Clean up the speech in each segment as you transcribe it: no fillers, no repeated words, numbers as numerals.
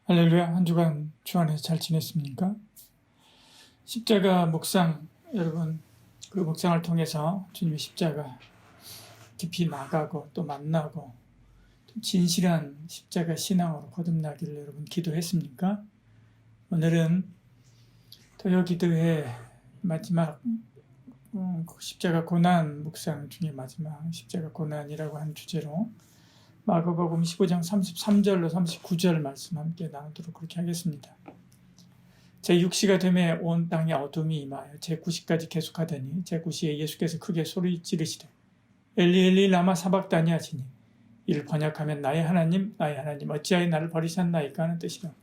할렐루야. 한 주간 주 안에서 잘 지냈습니까? 십자가 묵상, 여러분 그 묵상을 통해서 주님의 십자가 깊이 나가고 또 만나고 진실한 십자가 신앙으로 거듭나기를 여러분 기도했습니까? 오늘은 토요기도회 마지막 십자가 고난 묵상 중에 마지막 십자가 고난이라고 한 주제로 마가복음 15장 33절로 39절 말씀 함께 나누도록 그렇게 하겠습니다. 제6시가 되매 온 땅에 어둠이 임하여 제9시까지 계속하더니 제9시에 예수께서 크게 소리 지르시되 엘리 엘리 라마 사박다니 하시니 이를 번역하면 나의 하나님 어찌하여 나를 버리셨나이까 하는 뜻이라.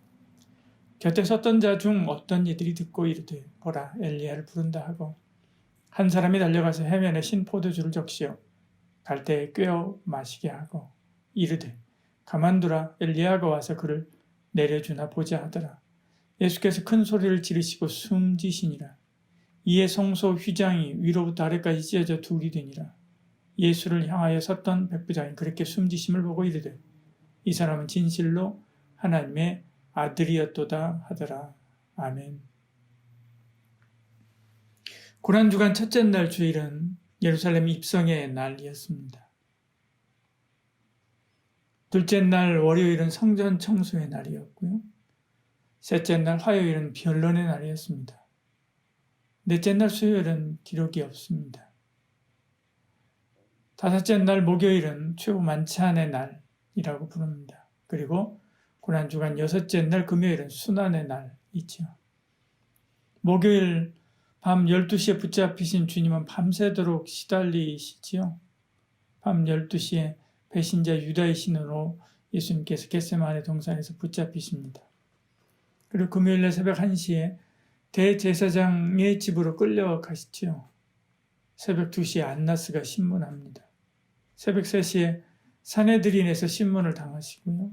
곁에 섰던 자 중 어떤 이들이 듣고 이르되 보라 엘리야를 부른다 하고 한 사람이 달려가서 해면에 신 포도주를 적시어 갈대에 꿰어 마시게 하고 이르되 가만두라 엘리야가 와서 그를 내려주나 보자 하더라. 예수께서 큰 소리를 지르시고 숨지시니라. 이에 성소 휘장이 위로부터 아래까지 찢어져 둘이 되니라. 예수를 향하여 섰던 백부장이 그렇게 숨지심을 보고 이르되 이 사람은 진실로 하나님의 아들이었도다 하더라. 아멘. 고난주간 첫째 날 주일은 예루살렘 입성의 날이었습니다. 둘째 날 월요일은 성전 청소의 날이었고요. 셋째 날 화요일은 변론의 날이었습니다. 넷째 날 수요일은 기록이 없습니다. 다섯째 날 목요일은 최후 만찬의 날이라고 부릅니다. 그리고 고난주간 여섯째 날 금요일은 순환의 날이죠. 목요일 밤 12시에 붙잡히신 주님은 밤새도록 시달리시지요. 밤 12시에 배신자 유다의 신으로 예수님께서 겟세마네 동산에서 붙잡히십니다. 그리고 금요일날 새벽 1시에 대제사장의 집으로 끌려가시지요. 새벽 2시에 안나스가 신문합니다. 새벽 3시에 사내들인에서 신문을 당하시고요.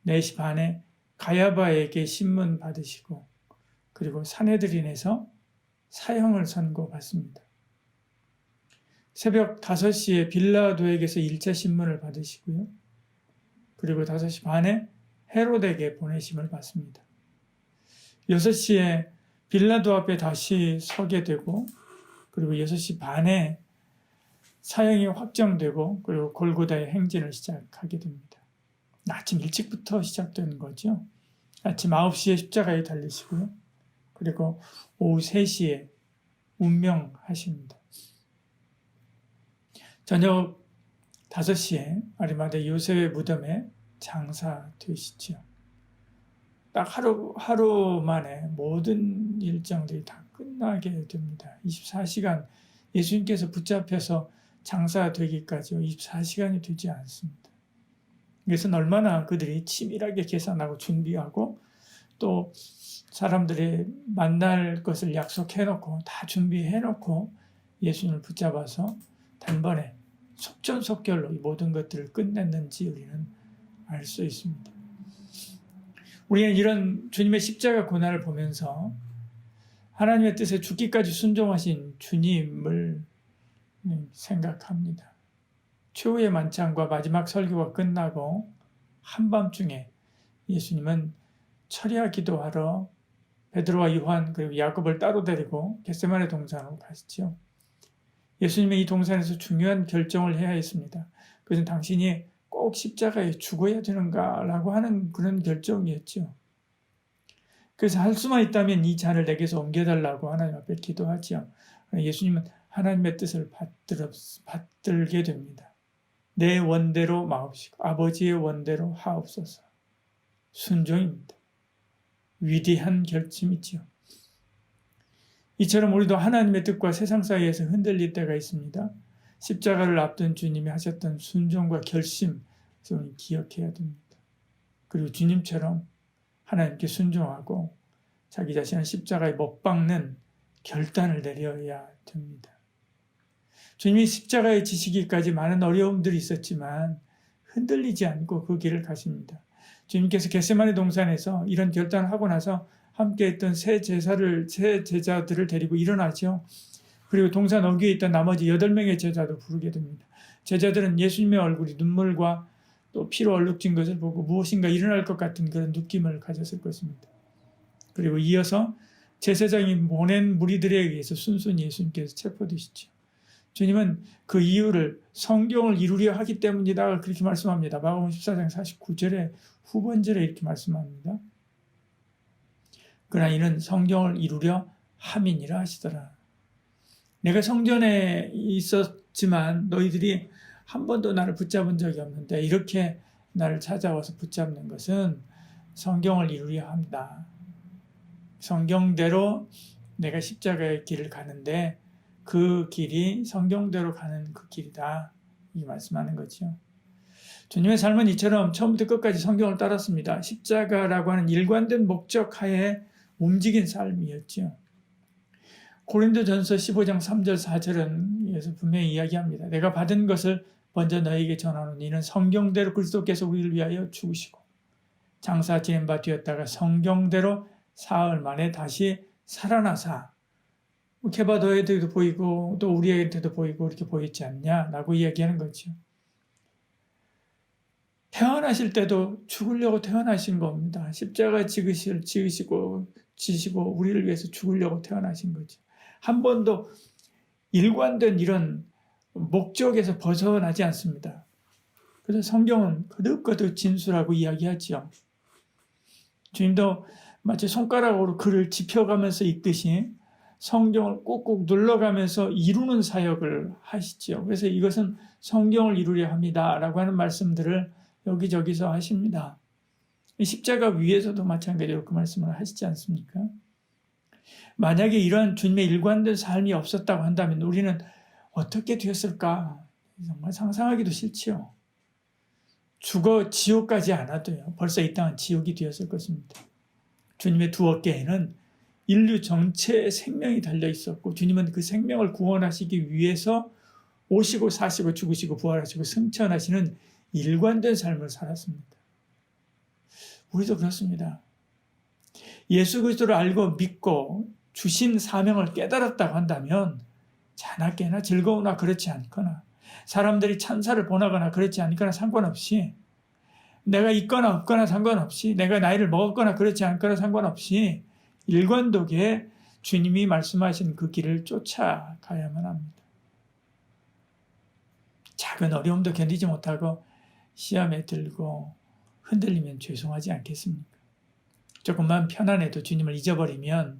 4시 반에 가야바에게 신문 받으시고 그리고 사내들인에서 사형을 선고받습니다. 새벽 5시에 빌라도에게서 1차 신문을 받으시고요. 그리고 5시 반에 헤롯에게 보내심을 받습니다. 6시에 빌라도 앞에 다시 서게 되고 그리고 6시 반에 사형이 확정되고 그리고 골고다의 행진을 시작하게 됩니다. 아침 일찍부터 시작되는 거죠. 아침 9시에 십자가에 달리시고요. 그리고 오후 3시에 운명하십니다. 저녁 5시에 아리마대 요셉의 무덤에 장사되시죠. 딱 하루 만에 모든 일정들이 다 끝나게 됩니다. 24시간 예수님께서 붙잡혀서 장사되기까지 24시간이 되지 않습니다. 이것은 얼마나 그들이 치밀하게 계산하고 준비하고 또 사람들이 만날 것을 약속해놓고 다 준비해놓고 예수님을 붙잡아서 단번에 속전속결로 이 모든 것들을 끝냈는지 우리는 알 수 있습니다. 우리는 이런 주님의 십자가 고난을 보면서 하나님의 뜻에 죽기까지 순종하신 주님을 생각합니다. 최후의 만찬과 마지막 설교가 끝나고 한밤중에 예수님은 철야 기도하러 베드로와 요한 그리고 야곱을 따로 데리고 겟세마네 동산으로 가시죠. 예수님의 이 동산에서 중요한 결정을 해야 했습니다. 그것은 당신이 꼭 십자가에 죽어야 되는가라고 하는 그런 결정이었죠. 그래서 할 수만 있다면 이 잔을 내게서 옮겨달라고 하나님 앞에 기도하지요. 예수님은 하나님의 뜻을 받들게 됩니다. 내 원대로 마옵시고 아버지의 원대로 하옵소서. 순종입니다. 위대한 결심이지요. 이처럼 우리도 하나님의 뜻과 세상 사이에서 흔들릴 때가 있습니다. 십자가를 앞둔 주님이 하셨던 순종과 결심, 우리는 기억해야 됩니다. 그리고 주님처럼 하나님께 순종하고 자기 자신을 십자가에 못 박는 결단을 내려야 됩니다. 주님이 십자가에 지시기까지 많은 어려움들이 있었지만 흔들리지 않고 그 길을 가십니다. 주님께서 겟세마네 동산에서 이런 결단을 하고 나서 함께 했던 세 제자들을 데리고 일어나죠. 그리고 동산 어귀에 있던 나머지 8명의 제자도 부르게 됩니다. 제자들은 예수님의 얼굴이 눈물과 또 피로 얼룩진 것을 보고 무엇인가 일어날 것 같은 그런 느낌을 가졌을 것입니다. 그리고 이어서 제사장이 보낸 무리들에 의해서 순순히 예수님께서 체포되시죠. 주님은 그 이유를 성경을 이루려 하기 때문이다 그렇게 말씀합니다. 마가복음 14장 49절에 후반절에 이렇게 말씀합니다. 그러나 이는 성경을 이루려 함이니라 하시더라. 내가 성전에 있었지만 너희들이 한 번도 나를 붙잡은 적이 없는데 이렇게 나를 찾아와서 붙잡는 것은 성경을 이루려 한다. 성경대로 내가 십자가의 길을 가는데 그 길이 성경대로 가는 그 길이다. 이 말씀하는 거죠. 주님의 삶은 이처럼 처음부터 끝까지 성경을 따랐습니다. 십자가라고 하는 일관된 목적 하에 움직인 삶이었죠. 고린도전서 15장 3절 4절은 분명히 이야기합니다. 내가 받은 것을 먼저 너에게 전하노니 이는 성경대로 그리스도께서 우리를 위하여 죽으시고 장사 지낸 바 되었다가 성경대로 사흘 만에 다시 살아나사 케바도에도 보이고 또 우리에게도 보이고 이렇게 보였지 않냐라고 이야기하는 거죠. 태어나실 때도 죽으려고 태어나신 겁니다. 십자가 지시고 우리를 위해서 죽으려고 태어나신 거죠. 한 번도 일관된 이런 목적에서 벗어나지 않습니다. 그래서 성경은 거듭거듭 진술하고 이야기하죠. 주님도 마치 손가락으로 글을 짚어가면서 읽듯이 성경을 꾹꾹 눌러가면서 이루는 사역을 하시죠. 그래서 이것은 성경을 이루려 합니다라고 하는 말씀들을 여기저기서 하십니다. 십자가 위에서도 마찬가지로 그 말씀을 하시지 않습니까? 만약에 이러한 주님의 일관된 삶이 없었다고 한다면 우리는 어떻게 되었을까? 정말 상상하기도 싫지요. 죽어 지옥 가지 않아도요. 벌써 이 땅은 지옥이 되었을 것입니다. 주님의 두 어깨에는 인류 전체의 생명이 달려 있었고 주님은 그 생명을 구원하시기 위해서 오시고 사시고 죽으시고 부활하시고 승천하시는 일관된 삶을 살았습니다. 우리도 그렇습니다. 예수 그리스도를 알고 믿고 주신 사명을 깨달았다고 한다면 자나깨나 즐거우나 그렇지 않거나 사람들이 찬사를 보내거나 그렇지 않거나 상관없이 내가 있거나 없거나 상관없이 내가 나이를 먹었거나 그렇지 않거나 상관없이 일관되게 주님이 말씀하신 그 길을 쫓아가야만 합니다. 작은 어려움도 견디지 못하고 시험에 들고 흔들리면 죄송하지 않겠습니까? 조금만 편안해도 주님을 잊어버리면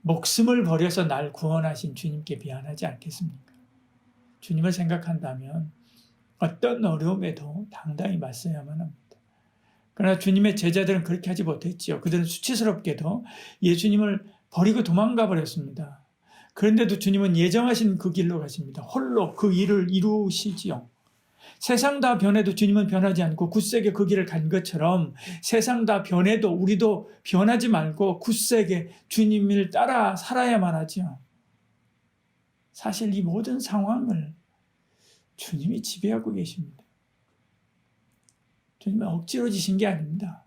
목숨을 버려서 날 구원하신 주님께 미안하지 않겠습니까? 주님을 생각한다면 어떤 어려움에도 당당히 맞서야만 합니다. 그러나 주님의 제자들은 그렇게 하지 못했지요. 그들은 수치스럽게도 예수님을 버리고 도망가 버렸습니다. 그런데도 주님은 예정하신 그 길로 가십니다. 홀로 그 일을 이루시지요. 세상 다 변해도 주님은 변하지 않고 굳세게 그 길을 간 것처럼 세상 다 변해도 우리도 변하지 말고 굳세게 주님을 따라 살아야만 하지요. 사실 이 모든 상황을 주님이 지배하고 계십니다. 주님은 억지로 지신 게 아닙니다.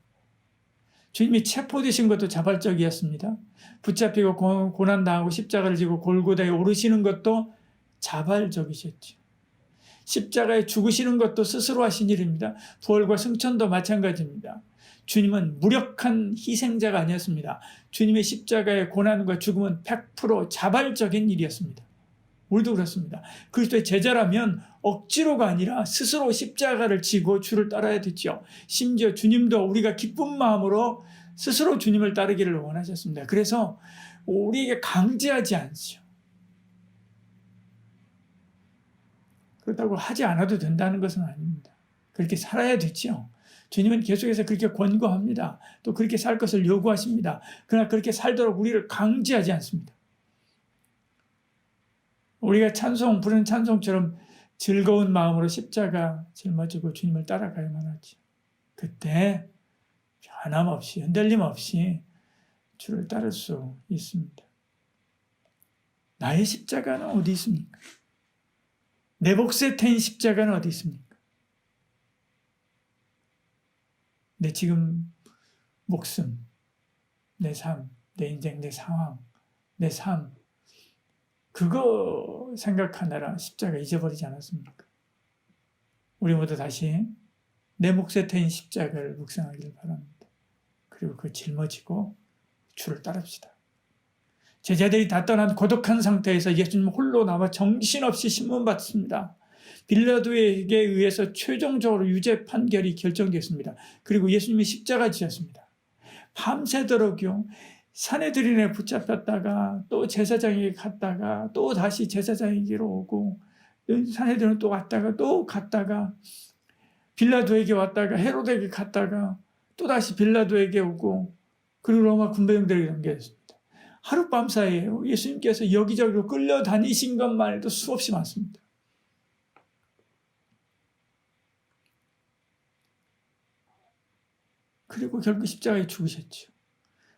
주님이 체포되신 것도 자발적이었습니다. 붙잡히고 고난당하고 십자가를 지고 골고다에 오르시는 것도 자발적이셨죠. 십자가에 죽으시는 것도 스스로 하신 일입니다. 부활과 승천도 마찬가지입니다. 주님은 무력한 희생자가 아니었습니다. 주님의 십자가의 고난과 죽음은 100% 자발적인 일이었습니다. 우리도 그렇습니다. 그리스도의 제자라면 억지로가 아니라 스스로 십자가를 지고 주를 따라야 되죠. 심지어 주님도 우리가 기쁜 마음으로 스스로 주님을 따르기를 원하셨습니다. 그래서 우리에게 강제하지 않죠. 그렇다고 하지 않아도 된다는 것은 아닙니다. 그렇게 살아야 되죠. 주님은 계속해서 그렇게 권고합니다. 또 그렇게 살 것을 요구하십니다. 그러나 그렇게 살도록 우리를 강제하지 않습니다. 우리가 부르는 찬송처럼 즐거운 마음으로 십자가 짊어지고 주님을 따라가야만 하지. 그때 변함없이 흔들림 없이 주를 따를 수 있습니다. 나의 십자가는 어디 있습니까? 내 몫에 태인 십자가는 어디 있습니까? 내 지금 목숨, 내 삶, 내 인생, 내 상황, 내 삶 그거 생각하느라 십자가 잊어버리지 않았습니까? 우리 모두 다시 내 몫에 태인 십자가를 묵상하기를 바랍니다. 그리고 그 짊어지고 주를 따릅시다. 제자들이 다 떠난 고독한 상태에서 예수님 홀로 남아 정신없이 신문받습니다. 빌라도에게 의해서 최종적으로 유죄 판결이 결정됐습니다. 그리고 예수님이 십자가 지었습니다. 밤새도록요, 사내들인에 붙잡혔다가 또 제사장에게 갔다가 또 다시 제사장에게로 오고, 사내들은 또 왔다가 또 갔다가 빌라도에게 왔다가 헤로데에게 갔다가 또 다시 빌라도에게 오고, 그리고 로마 군병들에게 넘겨졌습니다. 하룻밤 사이에요, 예수님께서 여기저기로 끌려다니신 것만 해도 수없이 많습니다. 그리고 결국 십자가에 죽으셨죠.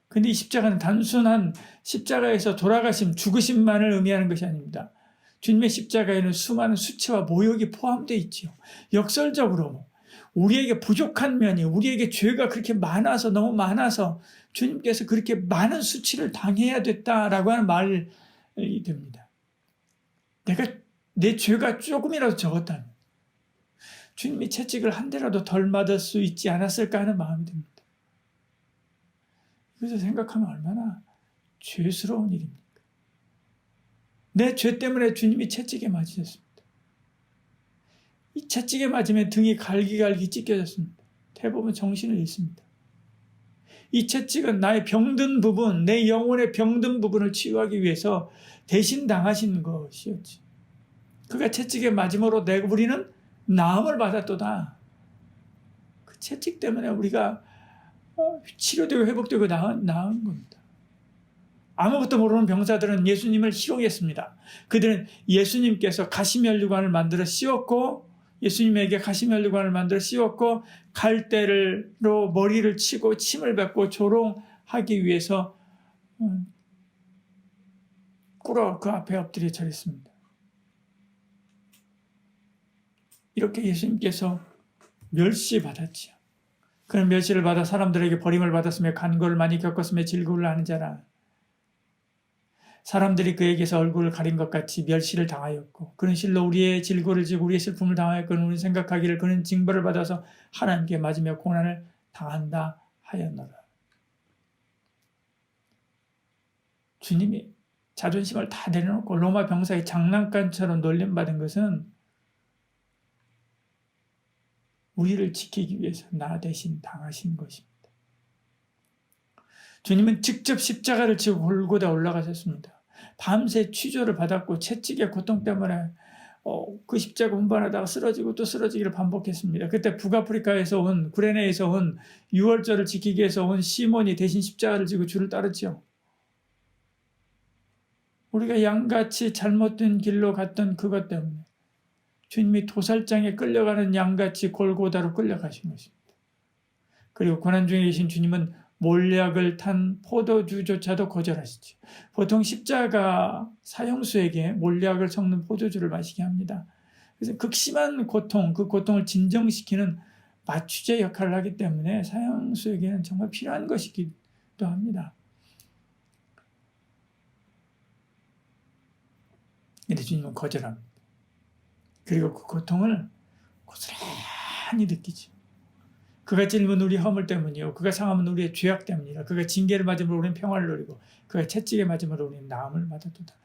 근데 이 십자가는 단순한 십자가에서 돌아가심, 죽으심만을 의미하는 것이 아닙니다. 주님의 십자가에는 수많은 수치와 모욕이 포함되어 있죠. 역설적으로 우리에게 부족한 면이, 우리에게 죄가 그렇게 많아서, 너무 많아서 주님께서 그렇게 많은 수치를 당해야 됐다라고 하는 말이 됩니다. 내 죄가 조금이라도 적었다면 주님이 채찍을 한 대라도 덜 맞을 수 있지 않았을까 하는 마음이 듭니다. 그래서 생각하면 얼마나 죄스러운 일입니까? 내 죄 때문에 주님이 채찍에 맞으셨습니다. 이 채찍에 맞으면 등이 갈기갈기 찢겨졌습니다. 대부분 정신을 잃습니다. 이 채찍은 나의 병든 부분, 내 영혼의 병든 부분을 치유하기 위해서 대신 당하신 것이었지. 그가 채찍에 맞음으로 우리는 나음을 받았도다. 그 채찍 때문에 우리가 치료되고 회복되고 나은 겁니다. 아무것도 모르는 병사들은 예수님을 희롱했습니다. 그들은 예수님께서 가시면류관을 만들어 씌웠고, 예수님에게 가시면류관을 만들어 씌웠고, 갈대로 머리를 치고 침을 뱉고 조롱하기 위해서 꿇어 그 앞에 엎드려 절했습니다. 이렇게 예수님께서 멸시받았지요. 그는 멸시를 받아 사람들에게 버림을 받았으며 간고를 많이 겪었으며 질고를 하는 자라. 사람들이 그에게서 얼굴을 가린 것 같이 멸시를 당하였고, 그는 실로 우리의 질고를 지고 우리의 슬픔을 당하였거늘 우리는 생각하기를 그는 징벌을 받아서 하나님께 맞으며 고난을 당한다 하였노라. 주님이 자존심을 다 내려놓고 로마 병사의 장난감처럼 놀림받은 것은 우리를 지키기 위해서 나 대신 당하신 것입니다. 주님은 직접 십자가를 지고 골고다 올라가셨습니다. 밤새 취조를 받았고 채찍의 고통 때문에 그 십자가 운반하다가 쓰러지고 또 쓰러지기를 반복했습니다. 그때 북아프리카에서 온, 구레네에서 온, 유월절을 지키기 위해서 온 시몬이 대신 십자가를 지고 주를 따르죠. 우리가 양같이 잘못된 길로 갔던 그것 때문에 주님이 도살장에 끌려가는 양같이 골고다로 끌려가신 것입니다. 그리고 고난 중에 계신 주님은 몰약을 탄 포도주조차도 거절하시죠. 보통 십자가 사형수에게 몰약을 섞는 포도주를 마시게 합니다. 그래서 극심한 고통, 그 고통을 진정시키는 마취제 역할을 하기 때문에 사형수에게는 정말 필요한 것이기도 합니다. 그런데 주님은 거절합니다. 그리고 그 고통을 고스란히 느끼죠. 그가 찔문 우리 허물 때문이요, 그가 상함은 우리의 죄악 때문이라. 그가 징계를 맞음으로 우리는 평화를 누리고 그가 채찍에 맞음으로 우리는 나음을 받았도다.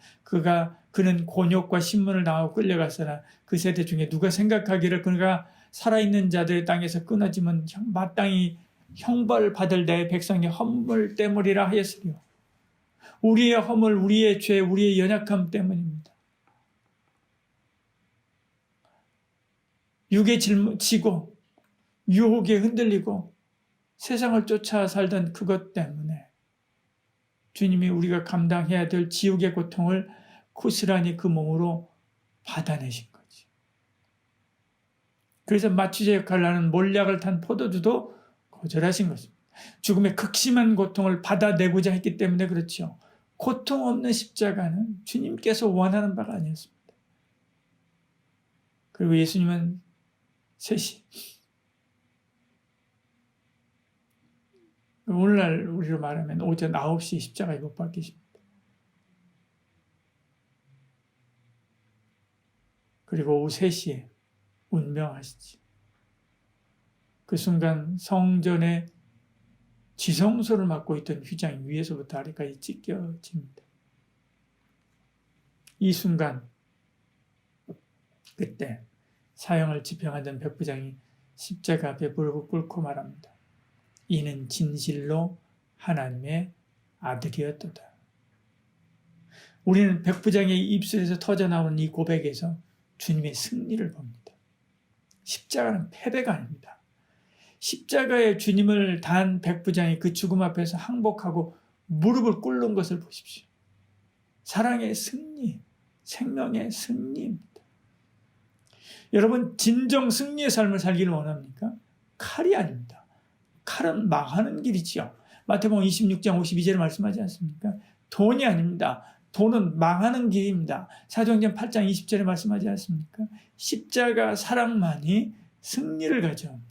그는 곤욕과 신문을 당하고 끌려갔으나 그 세대 중에 누가 생각하기를 그가 살아있는 자들의 땅에서 끊어지면 마땅히 형벌 받을 내 백성의 허물 때문이라 하였으리요. 우리의 허물, 우리의 죄, 우리의 연약함 때문입니다. 육에 지고 유혹에 흔들리고 세상을 쫓아 살던 그것 때문에 주님이 우리가 감당해야 될 지옥의 고통을 고스란히 그 몸으로 받아내신 거지. 그래서 마취제 역할을 하는 몰약을 탄 포도주도 거절하신 것입니다. 죽음의 극심한 고통을 받아내고자 했기 때문에 그렇죠. 고통 없는 십자가는 주님께서 원하는 바가 아니었습니다. 그리고 예수님은 3시, 오늘날 우리로 말하면 오전 9시 십자가에 못 박히십니다. 그리고 오후 3시에 운명하시지. 그 순간 성전의 지성소를 맡고 있던 휘장이 위에서부터 아래까지 찢겨집니다. 이 순간 그때 사형을 집행하던 백부장이 십자가 앞에 무릎을 꿇고 말합니다. 이는 진실로 하나님의 아들이었도다. 우리는 백부장의 입술에서 터져나오는 이 고백에서 주님의 승리를 봅니다. 십자가는 패배가 아닙니다. 십자가에 주님을 단 백부장이 그 죽음 앞에서 항복하고 무릎을 꿇는 것을 보십시오. 사랑의 승리, 생명의 승리입니다. 여러분, 진정 승리의 삶을 살기를 원합니까? 칼이 아닙니다. 칼은 망하는 길이지요. 마태복음 26장 52절에 말씀하지 않습니까? 돈이 아닙니다. 돈은 망하는 길입니다. 사도행전 8장 20절에 말씀하지 않습니까? 십자가 사랑만이 승리를 가져옵니다.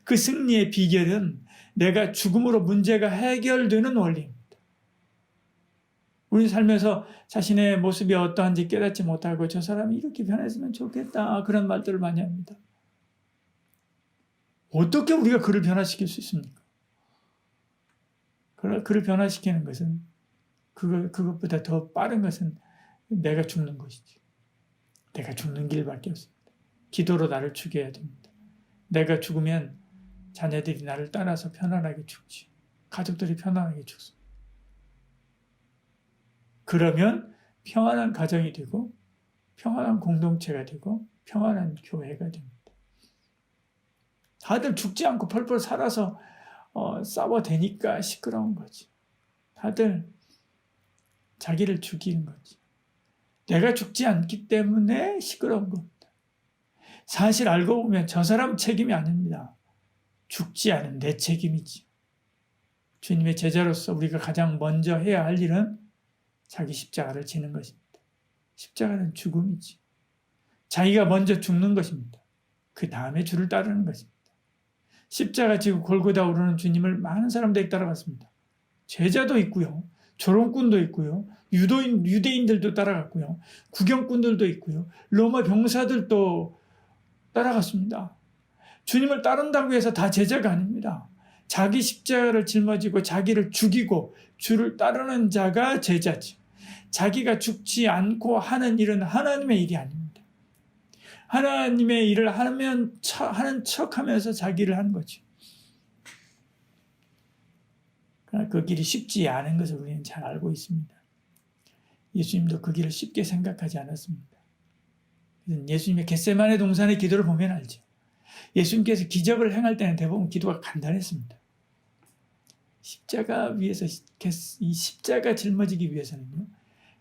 그 승리의 비결은 내가 죽음으로 문제가 해결되는 원리입니다. 우리 살면서 자신의 모습이 어떠한지 깨닫지 못하고 저 사람이 이렇게 변했으면 좋겠다 그런 말들을 많이 합니다. 어떻게 우리가 그를 변화시킬 수 있습니까? 그를 변화시키는 것은 그것보다 더 빠른 것은 내가 죽는 것이지. 내가 죽는 길밖에 없습니다. 기도로 나를 죽여야 됩니다. 내가 죽으면 자녀들이 나를 따라서 편안하게 죽지. 가족들이 편안하게 죽습니다. 그러면 평안한 가정이 되고 평안한 공동체가 되고 평안한 교회가 됩니다. 다들 죽지 않고 펄펄 살아서 싸워대니까 시끄러운 거지. 다들 자기를 죽이는 거지. 내가 죽지 않기 때문에 시끄러운 겁니다. 사실 알고 보면 저 사람 책임이 아닙니다. 죽지 않은 내 책임이지. 주님의 제자로서 우리가 가장 먼저 해야 할 일은 자기 십자가를 지는 것입니다. 십자가는 죽음이지. 자기가 먼저 죽는 것입니다. 그 다음에 주를 따르는 것입니다. 십자가 지고 골고다 오르는 주님을 많은 사람들이 따라갔습니다. 제자도 있고요. 조롱꾼도 있고요. 유대인들도 따라갔고요. 구경꾼들도 있고요. 로마 병사들도 따라갔습니다. 주님을 따른다고 해서 다 제자가 아닙니다. 자기 십자가를 짊어지고 자기를 죽이고 주를 따르는 자가 제자죠. 자기가 죽지 않고 하는 일은 하나님의 일이 아닙니다. 하나님의 일을 하는 척하면서 자기를 한 거죠. 그러나 그 길이 쉽지 않은 것을 우리는 잘 알고 있습니다. 예수님도 그 길을 쉽게 생각하지 않았습니다. 예수님의 겟세마네 동산의 기도를 보면 알죠. 예수님께서 기적을 행할 때는 대부분 기도가 간단했습니다. 십자가 위에서 이 십자가 짊어지기 위해서는요.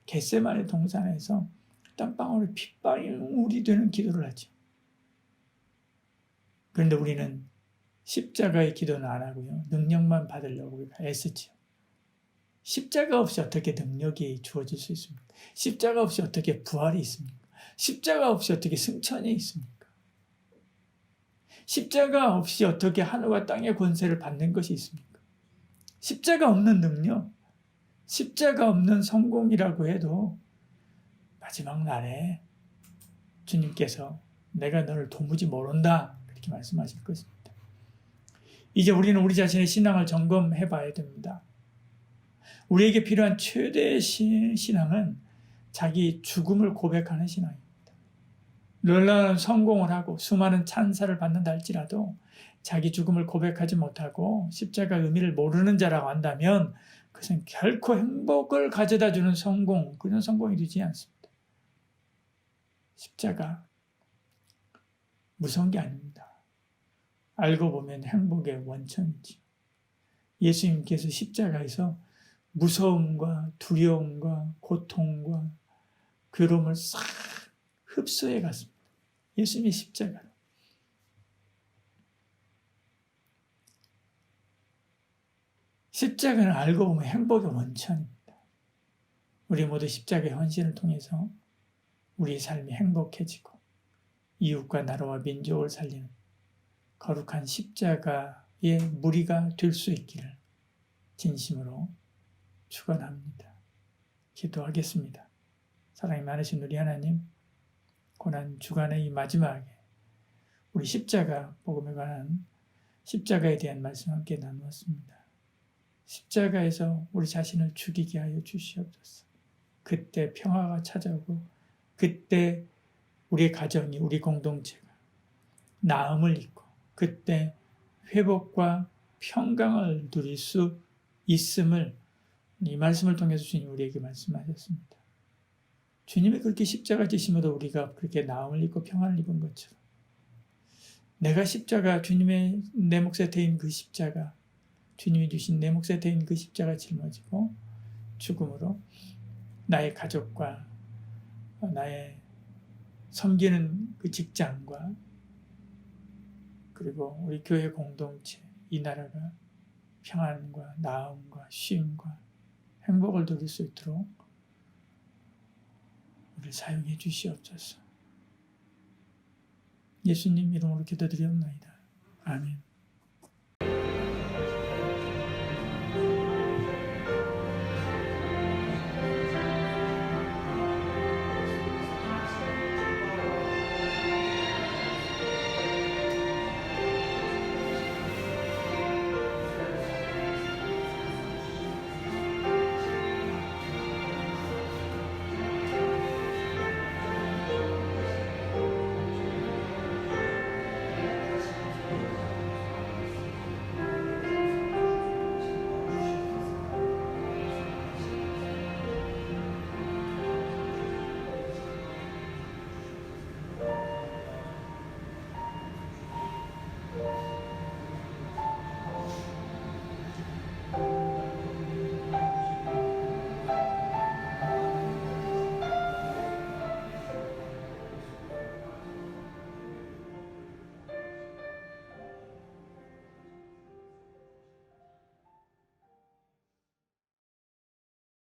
겟세마네 동산에서 땀방울이 핏방울이 되는 기도를 하죠. 그런데 우리는 십자가의 기도는 안 하고요. 능력만 받으려고 우리가 애쓰죠. 십자가 없이 어떻게 능력이 주어질 수 있습니까? 십자가 없이 어떻게 부활이 있습니까? 십자가 없이 어떻게 승천이 있습니까? 십자가 없이 어떻게 하늘과 땅의 권세를 받는 것이 있습니까? 십자가 없는 능력, 십자가 없는 성공이라고 해도 마지막 날에 주님께서 내가 너를 도무지 모른다 그렇게 말씀하실 것입니다. 이제 우리는 우리 자신의 신앙을 점검해 봐야 됩니다. 우리에게 필요한 최대의 신앙은 자기 죽음을 고백하는 신앙입니다. 놀라운 성공을 하고 수많은 찬사를 받는다 할지라도 자기 죽음을 고백하지 못하고 십자가 의미를 모르는 자라고 한다면 그것은 결코 행복을 가져다주는 성공, 그런 성공이 되지 않습니다. 십자가 무서운 게 아닙니다. 알고 보면 행복의 원천이지. 예수님께서 십자가에서 무서움과 두려움과 고통과 괴로움을 싹 흡수해 갔습니다. 예수님의 십자가로. 십자가는 알고 보면 행복의 원천입니다. 우리 모두 십자가의 헌신을 통해서 우리의 삶이 행복해지고 이웃과 나라와 민족을 살리는 거룩한 십자가의 무리가 될 수 있기를 진심으로 축원합니다. 기도하겠습니다. 사랑이 많으신 우리 하나님, 고난 주간의 이 마지막에 우리 십자가 복음에 관한 십자가에 대한 말씀 함께 나누었습니다. 십자가에서 우리 자신을 죽이게 하여 주시옵소서. 그때 평화가 찾아오고 그때 우리 가정이, 우리 공동체가 나음을 입고 그때 회복과 평강을 누릴 수 있음을 이 말씀을 통해서 주님 우리에게 말씀하셨습니다. 주님이 그렇게 십자가 지심으로 우리가 그렇게 나음을 입고 평안을 입은 것처럼 내가 십자가, 주님의 내 몫에 대인 그 십자가, 주님이 주신 내 몫에 대인 그 십자가 짊어지고 죽음으로 나의 가족과 나의 섬기는 그 직장과 그리고 우리 교회 공동체, 이 나라가 평안과 나음과 쉼과 행복을 누릴 수 있도록 우리를 사용해 주시옵소서. 예수님 이름으로 기도드리옵나이다. 아멘.